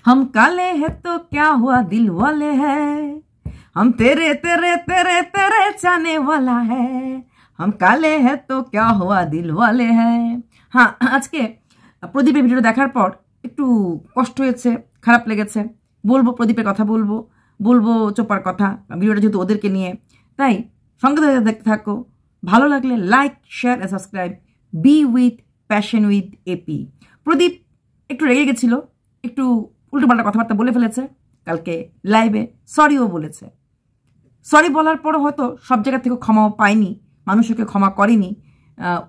हम काले हैं तो क्या हुआ दिल वाले हैं, हम तेरे तेरे तेरे तेरे चाहने वाला है, हम काले हैं तो क्या हुआ दिल वाले हैं। हाँ, আজকে প্রদীপের ভিডিও দেখার পর একটু কষ্ট হয়েছে, খারাপ লেগেছে। বলবো প্রদীপের কথা, বলবো চোপার কথা, ভিডিওটা যেহেতু ওদেরকে নিয়ে, তাই সঙ্গে দেখতে থাকো। ভালো লাগলে like, share and subscribe. Be with passion with AP. Pradip একটু রেগে গেছিল, একটু উল্টোপাল্টা কথাবার্তা বলে ফেলেছে। কালকে লাইভে সরিও বলেছে। সরি বলার পরও হয়তো সব জায়গা থেকে ক্ষমাও পায়নি, মানুষ ওকে ক্ষমা করেনি,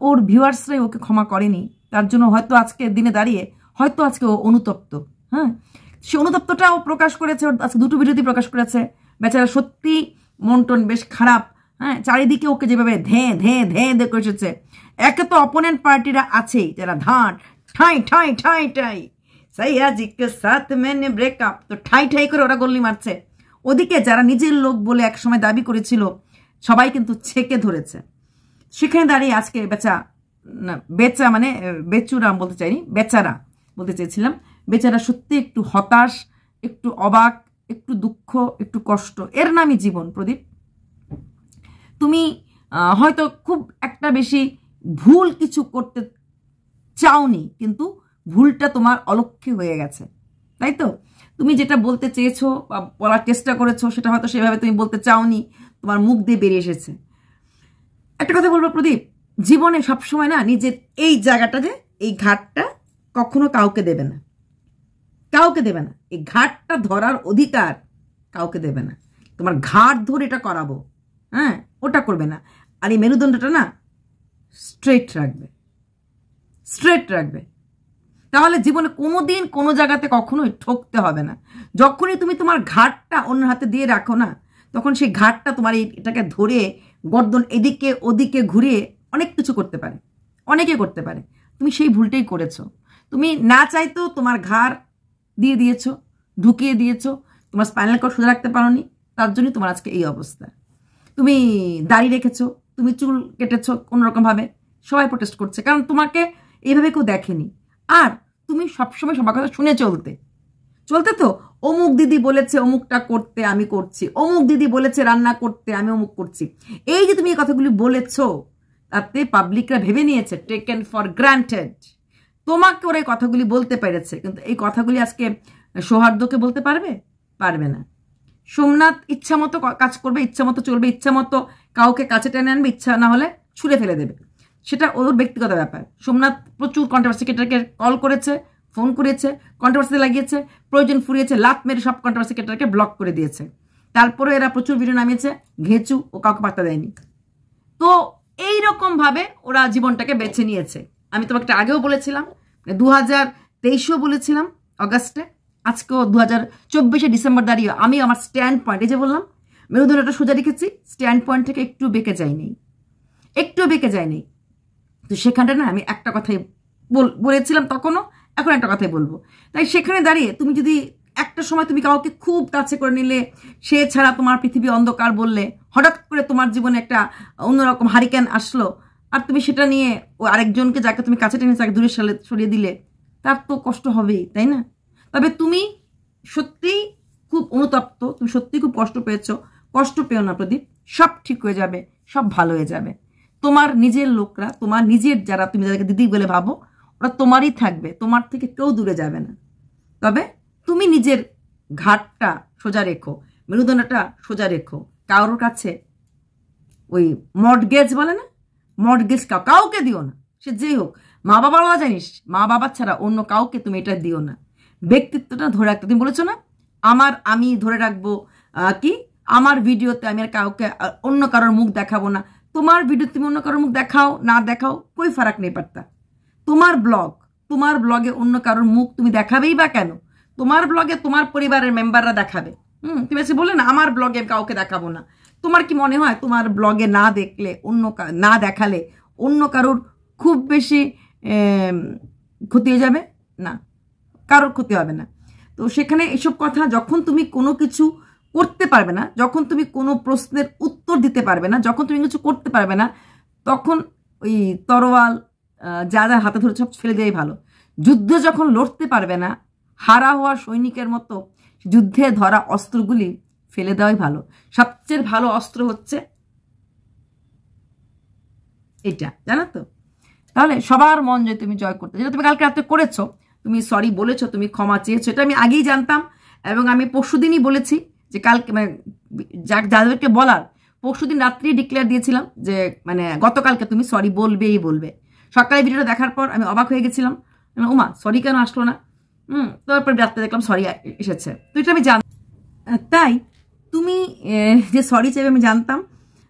ওর ভিউয়ার্সরাই ওকে ক্ষমা করেনি। তার জন্য হয়তো আজকে দিনে দাঁড়িয়ে হয়তো আজকে ও অনুতপ্ত। হ্যাঁ, সে অনুতপ্তটাও প্রকাশ করেছে, আজকে দুটো ভিডিওতেই প্রকাশ করেছে। বেচারা সত্যি মন টন বেশ খারাপ। হ্যাঁ, চারিদিকে ওকে যেভাবে ধেঁ ধেঁ ধেঁ ধে করে এসেছে। একে তো অপোনেন্ট পার্টিরা আছেই যারা ধান ঠাই ঠাই ঠাই ঠাই সাইয়াজিকে সাথ মেনে ব্রেকআপ, তো ঠাই ঠাই করে ওরা গল্লি মারছে। ওদিকে যারা নিজের লোক বলে একসময় দাবি করেছিল সবাই কিন্তু ছেকে ধরেছে। সেখানে দাঁড়িয়ে আজকে বেচা মানে বেচুরা বলতে চাইনি, বেচারা বলতে চেয়েছিলাম। বেচারা সত্যি একটু হতাশ, একটু অবাক, একটু দুঃখ, একটু কষ্ট। এর নামই জীবন। প্রদীপ, তুমি হয়তো খুব একটা বেশি ভুল কিছু করতে চাওনি, কিন্তু ভুলটা তোমার অলক্ষ্যে হয়ে গেছে, তাই তো? তুমি যেটা বলতে চেয়েছো বা বলার চেষ্টা করেছো সেটা হয়তো সেভাবে তুমি বলতে চাওনি, তোমার মুখ দিয়ে বেরিয়ে এসেছে। একটা কথা বলবো প্রদীপ, জীবনে সবসময় না নিজের এই জায়গাটা, যে এই ঘাটটা কখনো কাউকে দেবে না, কাউকে দেবে না। এই ঘাটটা ধরার অধিকার কাউকে দেবে না। তোমার ঘাট ধরে এটা করাবো, হ্যাঁ, ওটা করবে না। আর এই মেরুদণ্ডটা না স্ট্রেট রাখবে, স্ট্রেট রাখবে। তাহলে জীবনে কোনোদিন কোনো জায়গাতে কখনোই ঠকতে হবে না। যখনই তুমি তোমার ঘাটটা অন্য হাতে দিয়ে রাখো না, তখন সেই ঘাটটা তোমার এটাকে ধরে গর্দন এদিকে ওদিকে ঘুরিয়ে অনেক কিছু করতে পারে, অনেকে করতে পারে। তুমি সেই ভুলটাই করেছো। তুমি না চাইতেও তোমার ঘাড় দিয়ে দিয়েছো, ঢুকিয়ে দিয়েছো। তোমার স্পাইনাল কর্ড সোজা রাখতে পারোনি, তার জন্যই তোমার আজকে এই অবস্থা। তুমি দাড়ি রেখেছো, তুমি চুল কেটেছো কোনোরকমভাবে, সবাই প্রোটেস্ট করছে, কারণ তোমাকে এইভাবে কেউ দেখেনি। আর তুমি সবসময় সবার কথা শুনে চলতে তো অমুক দিদি বলেছে অমুকটা করতে, আমি করছি। অমুক দিদি বলেছে রান্না করতে, আমি অমুক করছি। এই যে তুমি এই কথাগুলি বলেছো, তাতে পাবলিকরা ভেবে নিয়েছে টেকেন ফর গ্রান্টেড, তোমাকে ওরা এই কথাগুলি বলতে পেরেছে। কিন্তু এই কথাগুলি আজকে সৌহার্দ্যকে বলতে পারবে? পারবে না। সোমনাথ ইচ্ছা মতো কাজ করবে, ইচ্ছা মতো চলবে, ইচ্ছা মতো কাউকে কাছে টেনে আনবে, ইচ্ছা না হলে ছুঁড়ে ফেলে দেবে। সেটা ওর ব্যক্তিগত ব্যাপার। সোমনাথ প্রচুর কন্ট্রোভার্সি ক্রিয়েটারকে কল করেছে, ফোন করেছে, কন্ট্রোভার্সি লাগিয়েছে, প্রয়োজন ফুরিয়েছে, লাত মেরে সব কন্ট্রোভার্সি ক্রিয়েটারকে ব্লক করে দিয়েছে। তারপরে এরা প্রচুর ভিডিও নামিয়েছে, ঘেঁচু, ও কাউকে পাত্তা দেয়নি। তো এইরকমভাবে ওরা জীবনটাকে বেছে নিয়েছে। আমি তোমাকে আগেও বলেছিলাম, 2023-এও বলেছিলাম অগাস্টে, আজকেও 2024 ডিসেম্বর দাঁড়িয়ে আমি আমার স্ট্যান্ড পয়েন্ট, এই যে বললাম মেরুদণ্ডটা সোজা রেখেছি, স্ট্যান্ড পয়েন্ট থেকে একটু বেঁকে যায়নি, একটু বেঁকে যায়নি। তো সেখানটা না আমি একটা কথাই বলেছিলাম তখনও, এখন একটা কথাই বলবো। তাই সেখানে দাঁড়িয়ে তুমি যদি একটা সময় তুমি কাউকে খুব কাছে করে নিলে, সে ছাড়া তোমার পৃথিবী অন্ধকার বললে, হঠাৎ করে তোমার জীবনে একটা অন্যরকম হারিকেন আসলো, আর তুমি সেটা নিয়ে ও আরেকজনকে যাকে তুমি কাছে টেনে তাকে দূরে সরিয়ে দিলে, তার তো কষ্ট হবেই, তাই না? তবে তুমি সত্যিই খুব অনুতপ্ত, তুমি সত্যিই খুব কষ্ট পেয়েছো। কষ্ট পেও না প্রদীপ, সব ঠিক হয়ে যাবে, সব ভালো হয়ে যাবে। তোমার নিজের লোকরা, তোমার নিজের যারা তুমি যাদেরকে দিদি বলে ভাবো, ওরা তোমারই থাকবে, তোমার থেকে কেউ দূরে যাবে না। তবে তুমি নিজের ঘাটটা সোজা রেখো, মেরুদণ্ডটা সোজা রেখো। কারোর কাছে ওই মর্টগেজ বলে না, মর্টগেজ কাউকে দিও না, সে যেই হোক। মা বাবারা জানিস, মা বাবা ছাড়া অন্য কাউকে তুমি এটা দিও না। ব্যক্তিত্বটা ধরে রাখতে, তুমি বলেছো না আমি ধরে রাখবো কি আমার ভিডিওতে আমি আর কাউকে অন্য কারোর মুখ দেখাবো না। তোমার ভিডিও তুমি অন্য কারোর মুখ দেখাও না দেখাও, কোই ফারাক নেই পারতা। তোমার ব্লগে অন্য কারোর মুখ তুমি দেখাবেই বা কেন? তোমার ব্লগে তোমার পরিবারের মেম্বাররা দেখাবে। তুমি এসে বললে না আমার ব্লগে কাউকে দেখাবো না। তোমার কি মনে হয় তোমার ব্লগে না দেখলে, না দেখালে অন্য কারোর খুব বেশি ক্ষতি হয়ে যাবে? না, কারোর ক্ষতি হবে না। তো সেখানে এসব কথা, যখন তুমি কোনো কিছু করতে পারবে না, যখন তুমি কোনো প্রশ্নের উত্তর দিতে পারবে না, যখন তুমি কিছু করতে পারবে না, তখন ওই তরোয়াল যা যা হাতে ধরে সব ফেলে দেওয়াই ভালো। যুদ্ধ যখন লড়তে পারবে না, হারা হওয়া সৈনিকের মতো যুদ্ধে ধরা অস্ত্রগুলি ফেলে দেওয়াই ভালো। সবচেয়ে ভালো অস্ত্র হচ্ছে এটা, জানো তো? তাহলে সবার মন যে তুমি জয় করতে, যেটা তুমি কালকে রাতে করেছো, তুমি সরি বলেছো, তুমি ক্ষমা চেয়েছো, এটা আমি আগেই জানতাম। এবং আমি পরশুদিনই বলেছি যে কালকে মানে যাদেরকে বলার পরশুদিন রাত্রি ডিক্লেয়ার দিয়েছিলাম যে মানে গতকালকে তুমি সরি বলবেই বলবে। সকালে ভিডিওটা দেখার পর আমি অবাক হয়ে গেছিলাম, ওমা সরি কেন আসলো না? তারপর রাত্রে দেখলাম সরি এসেছে। তো এটা আমি তাই তুমি যে সরি চাইবে আমি জানতাম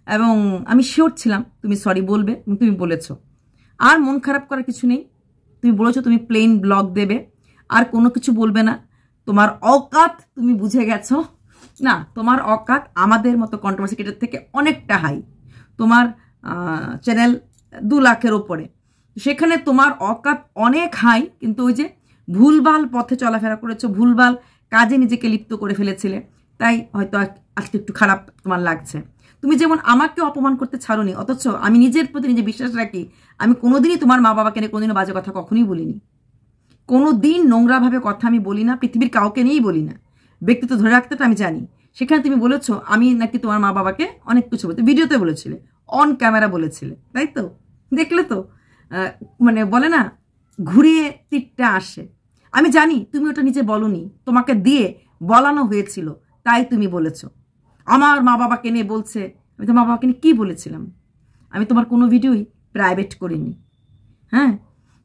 এবং আমি শিওর ছিলাম তুমি সরি বলবে, তুমি বলেছো। আর মন খারাপ করার কিছু নেই। তুমি বলেছো তুমি প্লেন ব্লগ দেবে, আর কোনো কিছু বলবে না। তোমার অকাত তুমি বুঝে গেছো না, তোমার অকাত আমাদের মতো কন্ট্রোভার্সি ক্রিয়েটর থেকে অনেকটা হাই। তোমার চ্যানেল 2 লাখের ওপরে, সেখানে তোমার অকাত অনেক হাই। কিন্তু ওই যে ভুলভাল পথে চলাফেরা করেছো, ভুলভাল কাজে নিজেকে লিপ্ত করে ফেলেছিলে, তাই হয়তো আজকে একটু খারাপ তোমার লাগছে। তুমি যেমন আমাকে অপমান করতে ছাড়োনি, অথচ আমি নিজের প্রতি নিজে বিশ্বাস রাখি। আমি কোনোদিনই তোমার মা বাবাকে নিয়ে কোনোদিনও বাজে কথা কখনোই বলিনি। কোনোদিন নোংরাভাবে কথা আমি বলি না, পৃথিবীর কাউকে নিয়েই বলি না। ব্যক্তিত্ব ধরে রাখতে তো আমি জানি। সেখানে তুমি বলেছো আমি নাকি তোমার মা বাবাকে অনেক কিছু বলতে, ভিডিওতে বলেছিলে, অন ক্যামেরা বলেছিলে, তাই তো? দেখলে তো? মানে বলে না ঘুরিয়ে তীরটা আসে। আমি জানি তুমি ওটা নিজে বলনি, তোমাকে দিয়ে বলানো হয়েছিল, তাই তুমি বলেছো আমার মা বাবাকে নিয়ে বলছে। আমি তো মা বাবাকে নিয়ে কী বলেছিলাম? আমি তোমার কোনো ভিডিওই প্রাইভেট করিনি। হ্যাঁ,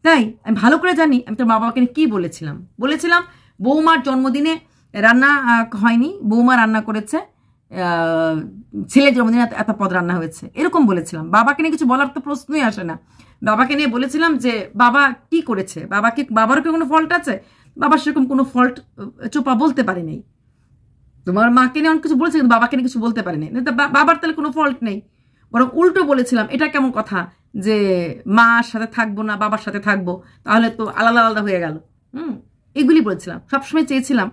তাই আমি ভালো করে জানি আমি তোর মা বাবাকে নিয়ে কী বলেছিলাম। বলেছিলাম বৌমার জন্মদিনে রান্না হয়নি, বৌমা রান্না করেছে, ছেলের জন্মদিনে এত পদ রান্না হয়েছে, এরকম বলেছিলাম। বাবাকে নিয়ে কিছু বলার তো প্রশ্নই আসে না। বাবাকে নিয়ে বলেছিলাম যে বাবা কি করেছে, বাবারও কি কোনো ফল্ট আছে? বাবার সেরকম কোনো ফল্ট চোপা বলতে পারি নাই। তোমার মাকে নিয়ে অনেক কিছু বলেছে, কিন্তু বাবাকে নিয়ে কিছু বলতে পারি নাই। বাবার তাহলে কোনো ফল্ট নেই, বরং উল্টো বলেছিলাম এটা কেমন কথা যে মার সাথে থাকবো না বাবার সাথে থাকবো, তাহলে তো আলাদা আলাদা হয়ে গেল। এগুলি বলেছিলাম। সবসময় চেয়েছিলাম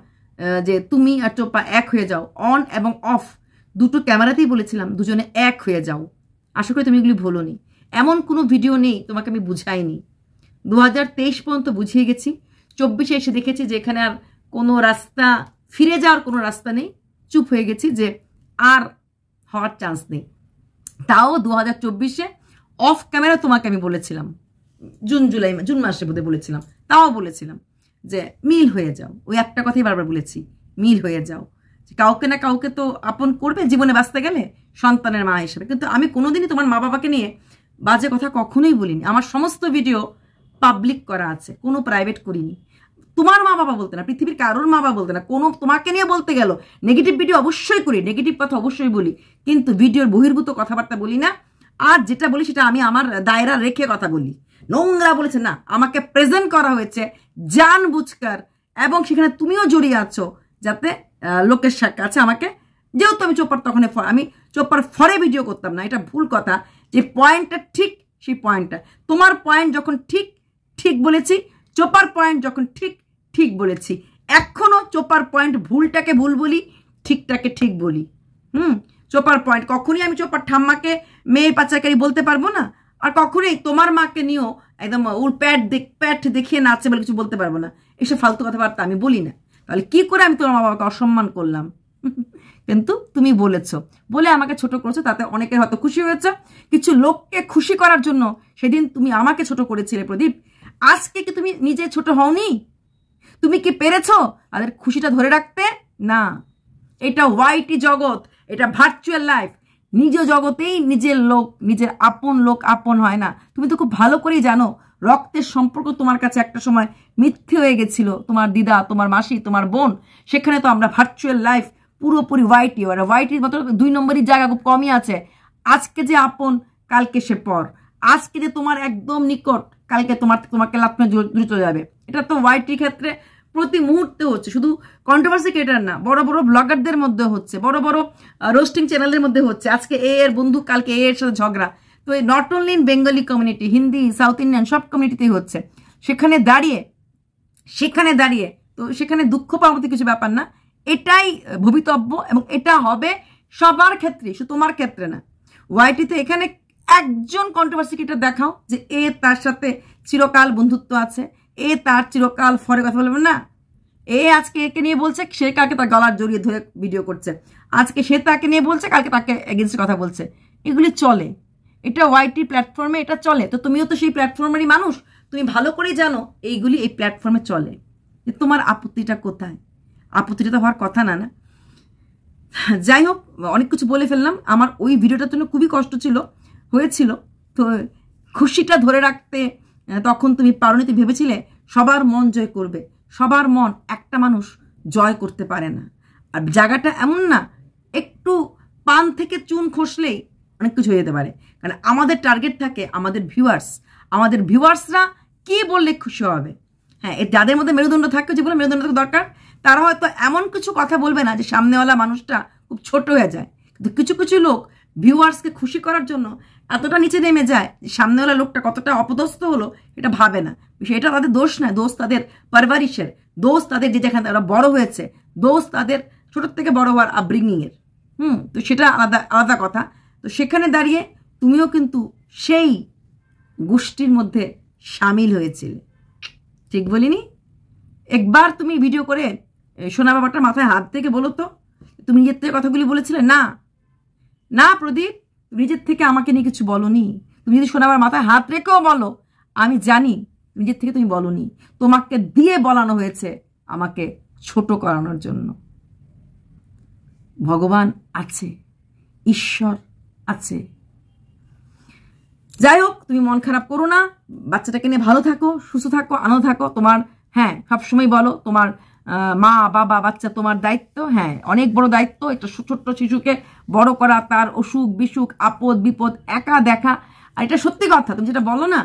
যে তুমি আর চোপা এক হয়ে যাও, অন এবং অফ দুটো ক্যামেরাতেই বলেছিলাম দুজনে এক হয়ে যাও। আশা করি তুমি এগুলি ভুলোনি। এমন কোনো ভিডিও নেই তোমাকে আমি বুঝাইনি। 2023 পর্যন্ত বুঝিয়ে গেছি। 24-এ এসে দেখেছি যে এখানে আর কোনো রাস্তা, ফিরে যাওয়ার কোনো রাস্তা নেই। চুপ হয়ে গেছি যে আর হওয়ার চান্স নেই। তাও 2024-এ অফ ক্যামেরা তোমাকে আমি বলেছিলাম, জুন মাসে বোধহয় বলেছিলাম, তাও বলেছিলাম যে মিল হয়ে যাও। ওই একটা কথাই বারবার বলেছি, মিল হয়ে যাও। কাউকে না কাউকে তো আপন করবে জীবনে বাঁচতে গেলে, সন্তানের মা হিসেবে। কিন্তু আমি কোনোদিনই তোমার মা বাবাকে নিয়ে বাজে কথা কখনোই বলিনি। আমার সমস্ত ভিডিও পাবলিক করা আছে, কোনো প্রাইভেট করিনি। তোমার মা বাবা বলতে না, পৃথিবীর কারোর মা বাবা বলতে না, কোনো তোমাকে নিয়ে বলতে গেল নেগেটিভ ভিডিও অবশ্যই করি, নেগেটিভ কথা অবশ্যই বলি, কিন্তু ভিডিওর বহির্ভূত কথাবার্তা বলি না। আর যেটা বলি সেটা আমি আমার দায়রা রেখে কথা বলি। নোংরা বলেছে না, আমাকে প্রেজেন্ট করা হয়েছে জানবুঝকার, এবং সেখানে তুমিও জড়িয়ে আছো যাতে লোকের কাছে আমাকে, যেহেতু আমি চোপার তখন আমি চোপার ফরে ভিডিও করতাম না, এটা ভুল কথা। যে পয়েন্টটা ঠিক সেই পয়েন্টটা, তোমার পয়েন্ট যখন ঠিক ঠিক বলেছি, চোপার পয়েন্ট যখন ঠিক ঠিক বলেছি। এখনো চোপার পয়েন্ট ভুলটাকে ভুল বলি, ঠিকটাকে ঠিক বলি। চোপার পয়েন্ট কখনই আমি চোপার ঠাম্মাকে মেয়ের পাচারকারী বলতে পারবো না, আর কখনোই তোমার মাকে নিয়েও একদম ওর প্যাট দেখিয়ে নাচছে বলে কিছু বলতে পারবো না। এসব ফালতু কথাবার্তা আমি বলি না। তাহলে কি করে আমি তোমার মা বাবাকে অসম্মান করলাম? কিন্তু তুমি বলেছো বলে আমাকে ছোট করেছো, তাতে অনেকের হয়তো খুশি হয়েছে। কিছু লোককে খুশি করার জন্য সেদিন তুমি আমাকে ছোট করেছিলে প্রদীপ। আজকে কি তুমি নিজে ছোট হওনি? তুমি কি পেরেছো তাদের খুশিটা ধরে রাখতে? না, এটা ওয়াইটি জগৎ, এটা ভার্চুয়াল লাইফ। নিজ জগতেই নিজের লোক, নিজের আপন লোক আপন হয় না। তুমি তো খুব ভালো করেই জানো রক্তের সম্পর্ক তোমার কাছে একটা সময় মিথ্যে হয়ে গেছিল। তোমার দিদা, তোমার মাসি, তোমার বোন, সেখানে তো আমরা ভার্চুয়াল লাইফ পুরোপুরি ওয়াইটি। ওরা ওয়াইটির মতো 2 নম্বরের জায়গা খুব কমই আছে। আজকে যে আপন, কালকে সে পর। আজকে যে তোমার একদম নিকট, কালকে তোমাকে লাফে দ্রুত যাবে। এটা তো ওয়াইটির ক্ষেত্রে প্রতি মুহূর্তে হচ্ছে। শুধু কন্ট্রোভার্সি ক্রিয়েটর না, বড় বড় ব্লগারদের মধ্যে হচ্ছে, বড় বড় রোস্টিং চ্যানেলের মধ্যে হচ্ছে। আজকে এর বন্ধু, কালকে এর সাথে ঝগড়া। তো এই not only in Bengali community, Hindi, south Indian সব কমিউনিটিতেই হচ্ছে। সেখানে দাঁড়িয়ে তো সেখানে দুঃখ পাওয়ার মতো কিছু ব্যাপার না। এটাই ভবিতব্য এবং এটা হবে সবার ক্ষেত্রে, শুধু তোমার ক্ষেত্রে না। ওয়াইটিতে এখানে একজন কন্ট্রোভার্সি ক্রিয়েটর দেখাও যে তার সাথে চিরকাল বন্ধুত্ব আছে, তার চিরকাল ফরে কথা বলবে না। আজকে একে নিয়ে বলছে, সে কালকে তার গলার জড়িয়ে ধরে ভিডিও করছে, আজকে সে তাকে নিয়ে বলছে, কালকে তাকে এগেনস্টে কথা বলছে। এগুলি চলে, এটা ওয়াইটি প্ল্যাটফর্মে এটা চলে। তো তুমিও তো সেই প্ল্যাটফর্মেরই মানুষ, তুমি ভালো করেই জানো এইগুলি এই প্ল্যাটফর্মে চলে। তোমার আপত্তিটা কোথায়? আপত্তিটা তো হওয়ার কথা না। যাই হোক, অনেক কিছু বলে ফেললাম। আমার ওই ভিডিওটার জন্য খুবই কষ্ট হয়েছিল। তো খুশিটা ধরে রাখতে তখন তুমি পারোনি, তুমি ভেবেছিলে সবার মন জয় করবে। সবার মন একটা মানুষ জয় করতে পারে না। আর জায়গাটা এমন না, একটু পান থেকে চুন খসলেই অনেক কিছু হয়ে যেতে পারে। কারণ আমাদের টার্গেট থাকে আমাদের ভিউয়ার্সরা কি বললে খুশি হবে। হ্যাঁ, যাদের মধ্যে মেরুদণ্ড থাকে, যেগুলো মেরুদণ্ড দরকার, তারা হয়তো এমন কিছু কথা বলবে না যে সামনেওয়ালা মানুষটা খুব ছোট হয়ে যায়। কিন্তু কিছু কিছু লোক ভিউয়ার্সকে খুশি করার জন্য এতটা নিচে নেমে যায় যে সামনেওয়ালা লোকটা কতটা অপদস্থ হলো এটা ভাবে না। সেটা তাদের দোষ নয়, দোষ তাদের পারভারিশের, দোষ তাদের যে যেখানে তারা বড় হয়েছে, দোষ তাদের ছোট থেকে বড় হওয়ার আপব্রিঙ্গিংয়ের। তো সেটা আলাদা কথা। তো সেখানে দাঁড়িয়ে তুমিও কিন্তু সেই গোষ্ঠীর মধ্যে সামিল হয়েছিলে, ঠিক বলিনি? একবার তুমি ভিডিও করে সোনা বাবাটার মাথায় হাত থেকে বলো তো, তুমি নিজের থেকে কথাগুলি বলেছিলে? না প্রদীপ, তুমি নিজের থেকে আমাকে নিয়ে কিছু বলনি। তুমি যদি সোনা বাবার মাথায় হাত রেখেও বলো, আমি জানি নিজের থেকে তুমি বলনি। তোমাকে দিয়ে বলানো হয়েছে আমাকে ছোট করানোর জন্য। ভগবান আছে, ঈশ্বর আছে। যাই হোক, তুমি মন খারাপ করো না, বাচ্চাটাকে নিয়ে ভালো থাকো, সুস্থ থাকো, আনন্দ থাকো। তোমার সবসময় বলো তোমার মা বাবা বাচ্চা তোমার দায়িত্ব। অনেক বড় দায়িত্ব একটা ছোট্ট শিশুকে বড় করা, তার অসুখ বিসুখ আপদ বিপদ একা দেখা। আর এটা সত্যি কথা, তুমি যেটা বলো না,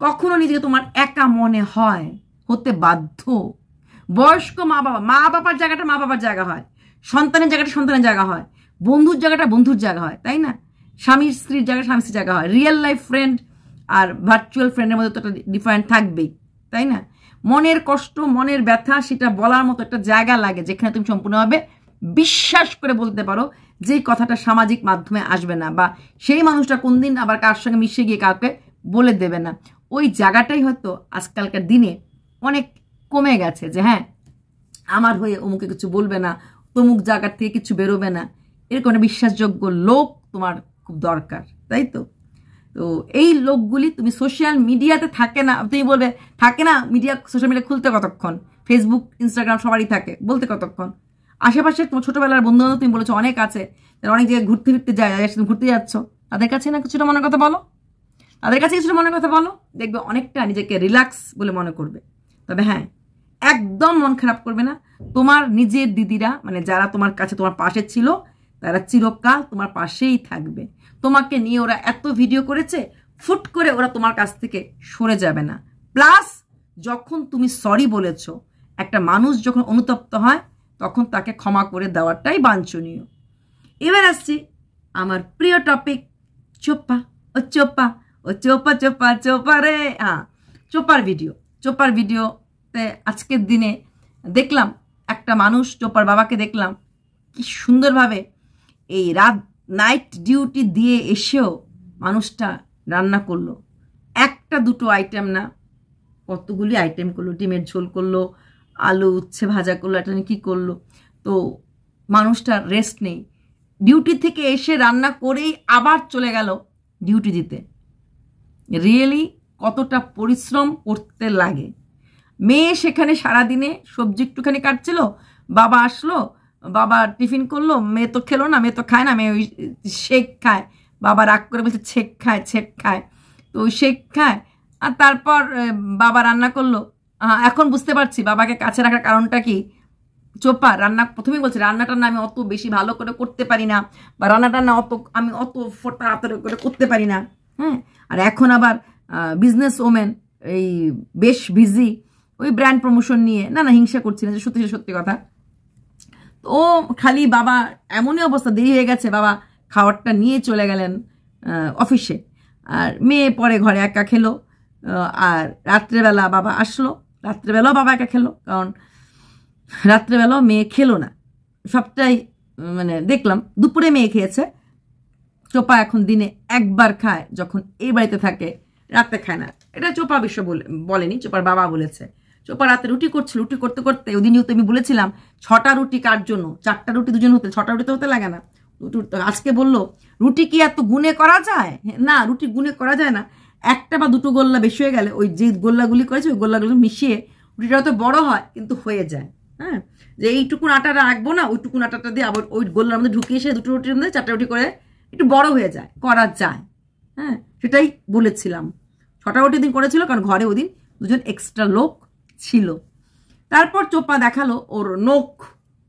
কখনো নিজেকে তোমার একা মনে হয়, হতে বাধ্য। বয়স্ক মা বাবার জায়গাটা মা বাবার জায়গা হয়, সন্তানের জায়গাটা সন্তানের জায়গা হয়, বন্ধুর জায়গাটা বন্ধুর জায়গা হয়, তাই না? স্বামী স্ত্রীর জায়গায় স্বামী স্ত্রীর জায়গা হয়। রিয়েল লাইফ ফ্রেন্ড আর ভার্চুয়াল ফ্রেন্ডের মধ্যে তো একটা ডিফারেন্ট থাকবেই, তাই না? মনের কষ্ট, মনের ব্যথা, সেটা বলার মতো একটা জায়গা লাগে যেখানে তুমি সম্পূর্ণভাবে বিশ্বাস করে বলতে পারো যে কথাটা সামাজিক মাধ্যমে আসবে না, বা সেই মানুষটা কোন দিন আবার কার সঙ্গে মিশে গিয়ে কাউকে বলে দেবে না। ওই জায়গাটাই হয়তো আজকালকার দিনে অনেক কমে গেছে, যে আমার হয়ে অমুকে কিছু বলবে না, তমুক জায়গার থেকে কিছু বেরোবে না, এরকম একটা বিশ্বাসযোগ্য লোক তোমার খুব দরকার, তাই তো? তো এই লোকগুলি তুমি সোশ্যাল মিডিয়াতে থাকে না। তুমি বলবে থাকে না, সোশ্যাল মিডিয়া খুলতে কতক্ষণ, ফেসবুক ইনস্টাগ্রাম সবারই থাকে, বলতে কতক্ষণ? আশেপাশে তোমার ছোটবেলার বন্ধু বান্ধব তুমি বলেছো অনেক আছে, তারা অনেক জায়গায় ঘুরতে ফিরতে যায়, তুমি ঘুরতে যাচ্ছ, তাদের কাছে না কিছুটা মনের কথা বলো, দেখবে অনেকটা নিজেকে রিল্যাক্স বলে মনে করবে। তবে একদম মন খারাপ করবে না। তোমার নিজের দিদিরা, মানে যারা তোমার কাছে তোমার পাশে ছিল, তারা চিরকাল তোমার পাশেই থাকবে। তোমাকে নিয়ে ওরা এত ভিডিও করেছে, ফুট করে ওরা তোমার কাছ থেকে সরে যাবে না। প্লাস যখন তুমি সরি বলেছ, একটা মানুষ যখন অনুতপ্ত হয় তখন তাকে ক্ষমা করে দেওয়াটাই বাঞ্ছনীয়। এবার আসছি আমার প্রিয় টপিক, চোপা রে। চোপার ভিডিওতে আজকের দিনে দেখলাম একটা মানুষ, চোপার বাবাকে দেখলাম কি সুন্দরভাবে এই নাইট ডিউটি দিয়ে এসেও মানুষটা রান্না করলো। একটা দুটো আইটেম না, কতগুলি আইটেম করলো। ডিমের ঝোল করলো, আলু উচ্ছে ভাজা করলো, এটা কি করলো। তো মানুষটা রেস্ট নেই, ডিউটি থেকে এসে রান্না করেই আবার চলে গেল ডিউটি দিতে। রিয়েলি কতটা পরিশ্রম করতে লাগে। মেয়ে সেখানে সারাদিনে সবজি একটুখানি কাটছিল, বাবা আসলো, বাবা টিফিন করলো, মেয়ে তো খেলো না, মেয়ে তো খায় না, মেয়ে ওই শেক খায়। বাবা রাগ করে বলছে ছেক খায়, তো ওই শেক খায়। আর তারপর বাবা রান্না করলো। এখন বুঝতে পারছি বাবাকে কাছে রাখার কারণটা কি। চোপা রান্না প্রথমেই বলছে রান্নাটা না আমি অত বেশি ভালো করে করতে পারি না, বা রান্নাটা না আমি অত তাড়াতাড়ি করে করতে পারি না। আর এখন আবার বিজনেস ওমেন, এই বেশ বিজি ওই ব্র্যান্ড প্রমোশন নিয়ে। না হিংসা করছি না, যে সত্যি কথা। তো ও খালি বাবা এমনই অবস্থা, দেরি হয়ে গেছে, বাবা খাবারটা নিয়ে চলে গেলেন অফিসে, আর মেয়ে পরে ঘরে একা খেলো। আর রাত্রেবেলা বাবা আসলো, রাত্রেবেলাও বাবা একা খেলো, কারণ রাত্রেবেলাও মেয়ে খেলো না। সবটাই মানে দেখলাম দুপুরে মেয়ে খেয়েছে। চোপা এখন দিনে একবার খায়, যখন এই বাড়িতে থাকে, রাতে খায় না। এটা চোপা বিশ্ব বলেনি, চোপার বাবা বলেছে। চোপা রাতে রুটি করছিল, রুটি করতে করতে ওদিন যেহেতু আমি বলেছিলাম 6টা রুটি কার জন্য, 4টা রুটি দুজন হতে, 6টা রুটি তো হতে লাগে না। আজকে বললো রুটি কি এত গুনে করা যায়? না, রুটি গুনে করা যায় না। একটা বা দুটো গোল্লা বেশি হয়ে গেলে ওই যে গোল্লাগুলি করেছে ওই গোল্লাগুলো মিশিয়ে রুটিটা তো বড় হয় কিন্তু হয়ে যায়। হ্যাঁ, যে এইটুকুন আটা রাখবো না, ওইটুকুন আটাটা দিয়ে আবার ওই গোল্লার মধ্যে ঢুকিয়ে সে দুটো রুটির মধ্যে 4টা রুটি করে একটু বড় হয়ে যায়, করা যায়। হ্যাঁ, সেটাই বলেছিলাম। 6টা রুটি দিন করেছিল কারণ ঘরে ওদিন দুজন এক্সট্রা লোক ছিল। তারপর চোপা দেখালো ওর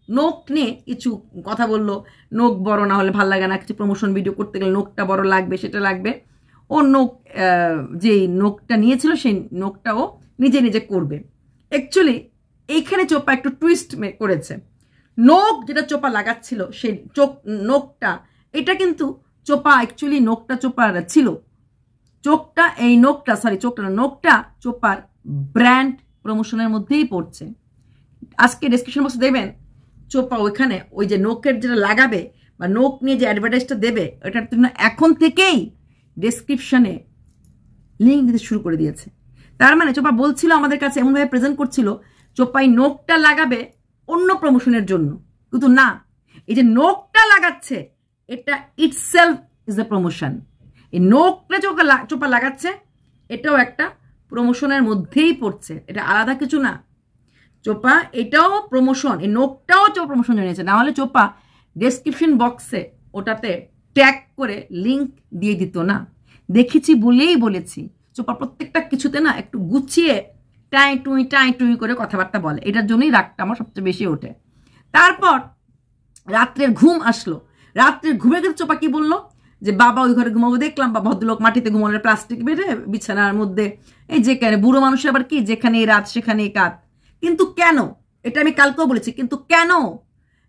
নোক নিয়ে কিছু কথা বললো। নোক বড় না হলে ভাল লাগে না, কিছু প্রমোশন ভিডিও করতে গেলে নোকটা বড় লাগবে, সেটা লাগবে। ও যে নোকটা নিয়েছিল সেই নোকটা ও নিজে নিজে করবে। অ্যাকচুয়ালি এইখানে চোপা একটু টুইস্ট করেছে। নোক যেটা চোপা লাগাচ্ছিল সেই নোকটা, এটা কিন্তু চোপা অ্যাকচুয়ালি নোকটা চোপার ছিল, নোকটা চোপার ব্র্যান্ড প্রমোশনের মধ্যেই পড়ছে। আজকে ডেসক্রিপশন বক্সে দেবেন চোপা ওইখানে ওই যে নোকের যেটা লাগাবে বা নোক নিয়ে যে অ্যাডভার্টাইজটা দেবে ওটার জন্য এখন থেকেই ডেসক্রিপশনে লিঙ্ক দিতে শুরু করে দিয়েছে। তার মানে চোপা বলছিল আমাদের কাছে, এমনভাবে প্রেজেন্ট করছিল চোপাই নোকটা লাগাবে অন্য প্রমোশনের জন্য, কিন্তু না, এই যে নোকটা লাগাচ্ছে এটা ইটসেলফ ইজ এ প্রমোশন। এই নোকটা চোপা লাগাচ্ছে এটাও একটা প্রমোশনের মধ্যেই পড়ছে, এটা আলাদা কিছু না। চোপা এটাও প্রমোশন, এই নোকটাও চোপা প্রমোশন জানিয়েছে, না হলে চোপা ডেসক্রিপশন বক্সে ওটাতে ট্যাগ করে লিঙ্ক দিয়ে দিত না। দেখেছি বলেই বলেছি, চোপা প্রত্যেকটা কিছুতে না একটু গুছিয়ে টাই টুই করে কথাবার্তা বলে, এটার জন্যই রাগটা আমার সবচেয়ে বেশি ওঠে। তারপর রাত্রের ঘুম আসলো, রাত্রের ঘুমে কিন্তু চোপা কি বললো যে বাবা ওই ঘরে ঘুমাবো, দেখলাম বা ভদ্রলোক মাটিতে ঘুমানোর প্লাস্টিক বেড়ে বিছানার মধ্যে, এই যেখানে বুড়ো মানুষের আবার কি যেখানে রাত সেখানে কাত। কিন্তু কেন, এটা আমি কালকেও বলেছি, কিন্তু কেন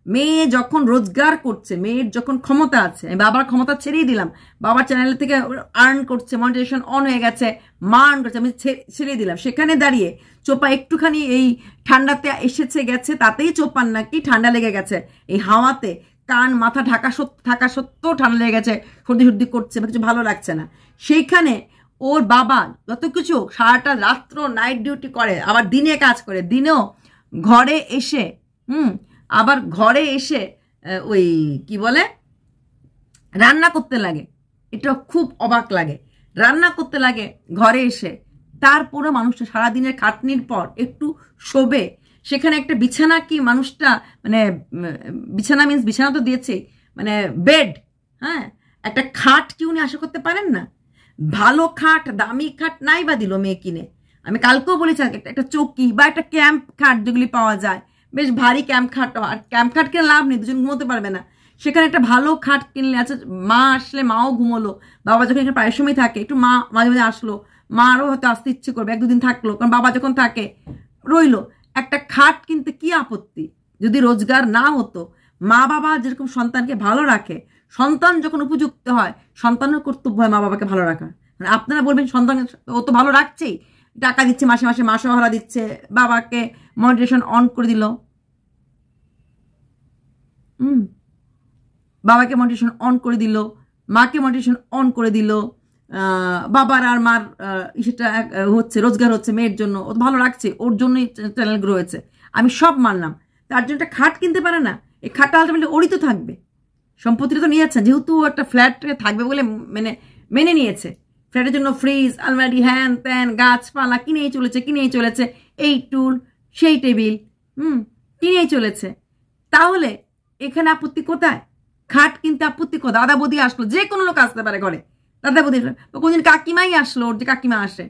মেয়ে যখন রোজগার করছে, মেয়ের যখন ক্ষমতা আছে, আমি বাবার ক্ষমতা ছেড়েই দিলাম, বাবার চ্যানেল থেকে আর্ন করছে, মনিটাইজেশন অন হয়ে গেছে, মা আর্ন করছে, আমি ছেড়ে দিলাম, সেখানে দাঁড়িয়ে চোপা একটুখানি এই ঠান্ডাতে এসেছে গেছে তাতেই চোপার নাকি ঠান্ডা লেগে গেছে, এই হাওয়াতে কান মাথা থাকা সত্ত্বেও ঠান্ডা লেগে গেছে, সর্দি করছে বা কিছু ভালো লাগছে না। সেইখানে ওর বাবা যত কিছু সারাটা রাত্র নাইট ডিউটি করে, আবার দিনে কাজ করে, দিনেও ঘরে এসে আবার ঘরে এসে ওই কি বলে রান্না করতে লাগে, এটা খুব অবাক লাগে। রান্না করতে লাগে ঘরে এসে, তারপরে মানুষটা সারাদিনের খাটনির পর একটু শোবে, সেখানে একটা বিছানা কি মানুষটা মানে বিছানা মিন্স বিছানা তো দিয়েছে, মানে বেড, হ্যাঁ, একটা খাট কি উনি আশা করতে পারেন না? ভালো খাট, দামি খাট নাই বা দিল মেয়ে কিনে। আমি কালকেও বলেছি একটা চৌকি বা একটা ক্যাম্প খাট যেগুলি পাওয়া যায়, বেশ ভারী ক্যাম্প খাট, আর ক্যাম্প খাট কিনে লাভ নেই, দুজন ঘুমোতে পারবে না, সেখানে একটা ভালো খাট কিনলে। আচ্ছা, মা আসলে মাও ঘুমোলো, বাবা যখন এখানে প্রায় সময় থাকে একটু মা মাঝে মাঝে আসলো, মারও হয়তো আসতে ইচ্ছে করবে, 1-2 দিন থাকলো, কারণ বাবা যখন থাকে রইলো, একটা খাট কিনতে কি আপত্তি? যদি রোজগার না হতো, মা বাবা যেরকম সন্তানকে ভালো রাখে, সন্তান যখন উপযুক্ত হয় সন্তানের কর্তব্য হয় মা বাবাকে ভালো রাখা। মানে আপনারা বলবেন সন্তান ও তো ভালো রাখছেই, টাকা দিচ্ছে, মাসে মাসে মাসোহারা দিচ্ছে, বাবাকে মনিটাইজেশন অন করে দিল, বাবাকে মনিটাইজেশন অন করে দিল, মাকে মনিটাইজেশন অন করে দিল, বাবার আর মার সেটা হচ্ছে, রোজগার হচ্ছে মেয়ের জন্য, ও ভালো রাখছে, ওর জন্যই চ্যানেলগুলো হয়েছে, আমি সব মানলাম। তার জন্য একটা খাট কিনতে পারে না, এই খাটটা আলটিমেটলি ওরই তো থাকবে, সম্পত্তিটা তো নিয়েছে, যেহেতু একটা ফ্ল্যাট থাকবে বলে মেনে নিয়েছে, ফ্ল্যাটের জন্য ফ্রিজ, আলমারি, হ্যান ত্যান গাছপালা কিনেই চলেছে, এই টুল সেই টেবিল কিনেই চলেছে। তাহলে এখানে আপত্তি কোথায়? খাট কিনতে আপত্তি কোথায়? দাদা বৌদি আসলো, যে কোনো লোক আসতে পারে ঘরে, দাদা বৌদি কোনদিন কাকিমাই আসলো, ওর যে কাকিমা আসে,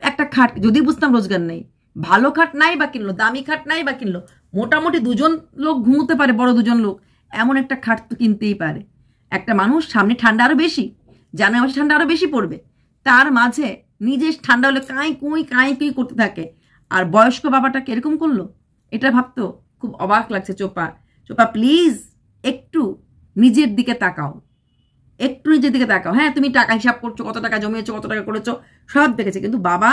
একটা খাট, যদি বুঝতাম রোজগার নেই, ভালো খাট নাই বা কিনলো, দামি খাট নাই বা কিনলো, মোটামুটি 2জন লোক ঘুমোতে পারে, বড় 2জন লোক, এমন একটা খাট তো কিনতেই পারে। একটা মানুষ সামনে ঠান্ডা আরো বেশি, জানুয়ারি মাসে ঠান্ডা আরো বেশি পড়বে, তার মাঝে নিজে ঠান্ডা হলে কাঁই কুই করতে থাকে, আর বয়স্ক বাবাটাকে এরকম করলো, এটা ভাবতো খুব অবাক লাগছে। চোপা প্লিজ একটু নিজের দিকে তাকাও, হ্যাঁ তুমি টাকা হিসাব করছো, কত টাকা জমিয়েছো, কত টাকা করেছো, সব দেখেছে, কিন্তু বাবা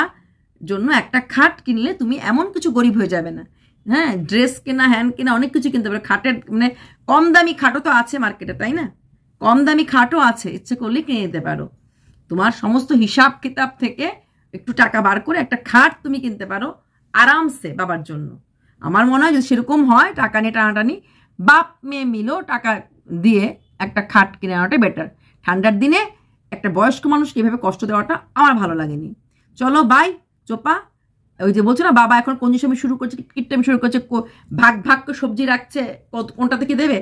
জন্য একটা খাট কিনলে তুমি এমন কিছু গরিব হয়ে যাবে না। হ্যাঁ, ড্রেস কেনা, হ্যান কেনা, অনেক কিছু কিনতে পারে, খাটের মানে কম দামি খাটও তো আছে মার্কেটে, তাই না? কম দামি খাটও আছে, ইচ্ছে করলে কিনে নিতে পারো, তোমার সমস্ত হিসাব কিতাব থেকে একটু টাকা বার করে একটা খাট তুমি কিনতে পারো, আরামসে বাবার জন্য। আমার মনে হয় যদি সেরকম হয়, টাকা নিয়ে টানাটানি, বাপ মেয়ে মিলেও টাকা দিয়ে একটা খাট কিনে আনাটাই বেটার। ঠান্ডার দিনে একটা বয়স্ক মানুষকে এভাবে কষ্ট দেওয়াটা আমার ভালো লাগেনি। চলো বাই চোপা। ওই যে বলছো না বাবা এখন কোন সময় শুরু করছে, কিটটামি শুরু করছে, ভাগ ভাগ করে সবজি রাখছে, কোনটা থেকে দেবে,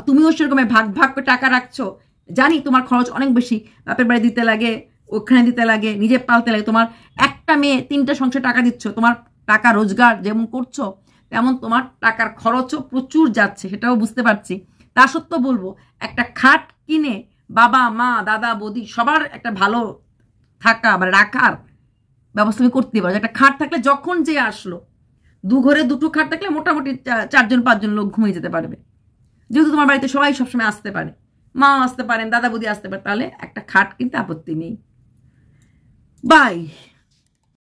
তুমিও সেরকম ভাগ ভাগ করে টাকা রাখছো। জানি তোমার খরচ অনেক বেশি, বাপের বাড়ি দিতে লাগে, ওখানে দিতে লাগে, নিজে পালতে লাগে। তোমার একটা মেয়ে 3টা সংসার টাকা দিচ্ছ, তোমার টাকা রোজগার যেমন করছো তেমন তোমার টাকার খরচও প্রচুর যাচ্ছে, সেটাও বুঝতে পারছি। তা সত্ত্বেও বলবো একটা খাট কিনে বাবা মা দাদা বৌদি সবার একটা ভালো থাকা বা রাখার ব্যবস্থা তুমি করতে পারো। একটা খাট থাকলে যখন যে আসলো, 2 ঘরে 2টো খাট থাকলে মোটামুটি 4জন 5জন লোক ঘুমিয়ে যেতে পারবে। যেহেতু তোমার বাড়িতে সবাই সবসময় আসতে পারে, মাও আসতে পারেন, দাদা বৌদি আসতে পারে, তাহলে একটা খাট কিনতে আপত্তি নেই। বাই।